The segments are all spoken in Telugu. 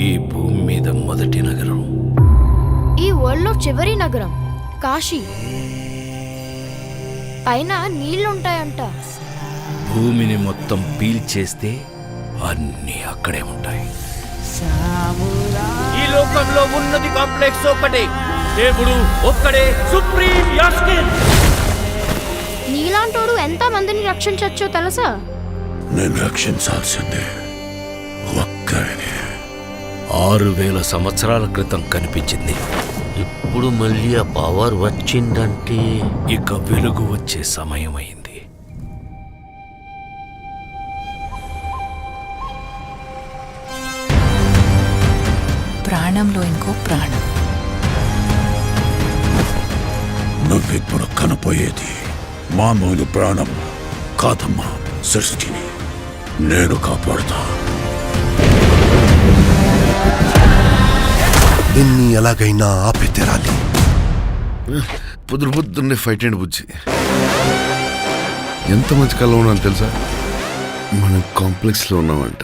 ఈ భూమి మీద మొదటి నగరం, ఈ వరల్డ్లో చివరి నగరం కాశీ. పైన నీళ్లుంటాయంట. భూమిని మొత్తం పీల్చేస్తే అన్నీ అక్కడే ఉంటాయి. ఈ లోకంలో ఉన్నది కాంప్లెక్స్ ఒక్కటే, దేవుడు ఒక్కడే సుప్రీం యాస్కిన్. నీలాంటోడు ఎంత మందిని రక్షించచ్చో తెలుసా? నేను రక్షించాల్సిందే ఒక్కనే. 6000 సంవత్సరాల క్రితం కనిపించింది. ఇప్పుడు మళ్ళీ ఆ పవర్ వచ్చిందంటే ఇక వెలుగు వచ్చే సమయం అయింది. ప్రాణంలో ఇంకో ప్రాణం. నువ్విప్పుడు కనపోయేది మామూలు ప్రాణం కాదమ్మా. సృష్టిని నేను కాపాడుతా. దీన్ని ఎలాగైనా ఆపి తీరాలి. పొద్దున్నే ఫైట్ అండ్ బుజ్జి ఎంత మంచి కళ ఉన్నాను తెలుసా? మనం కాంప్లెక్స్ లో ఉన్నామంట.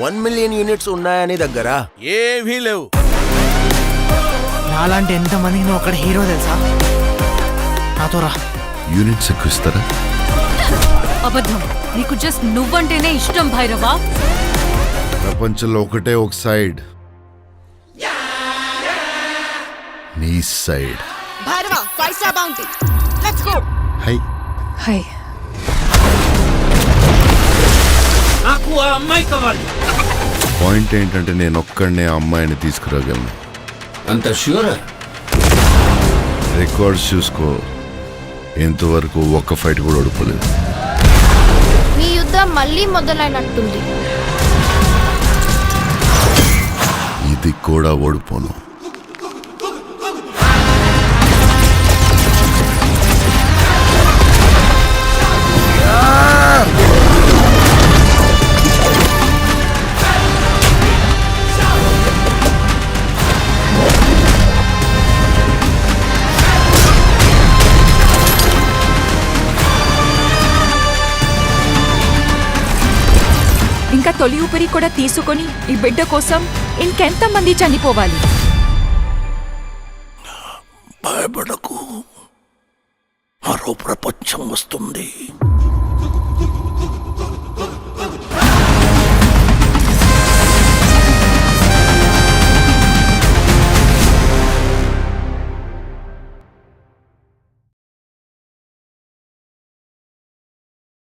1 మిలియన్ యూనిట్స్ ఉన్నాయని దగ్గర ఏవీ లేవు. నాలాంటి ఎంతమందికి నువ్వు అక్కడ హీరో తెలుసా? నాతో రా. యూనిట్స్ ఎక్కువ ఇస్తారా? అబద్ధం. నీకు జస్ట్ నువ్వంటేనే ఇష్టం భైరవా. ప్రపంచంలో ఒకటే ఒక సైడ్, నీ side. Bhairava 5 star bounty. Let's go. Hi hi. నాకు ఆ అమ్మాయి కావాలి. పాయింట్ ఏంటంటే నేను ఒక్కడనే ఆ అమ్మాయిని తీసుకురాగలను. అంత ష్యూరా? రికార్డ్స్ చూసుకో, ఇంతవరకు ఒక్క ఫైట్ కూడా ఓడిపోలేదు. మీ యుద్ధం మళ్ళీ మొదలైనట్టుంది. ఇది కూడా ఓడిపోను. ఇంకా తొలి ఊపిరి కూడా తీసుకొని ఈ బిడ్డ కోసం ఇంకెంతమంది చనిపోవాలి? భయపడకు, మరో ప్రపంచం వస్తుంది.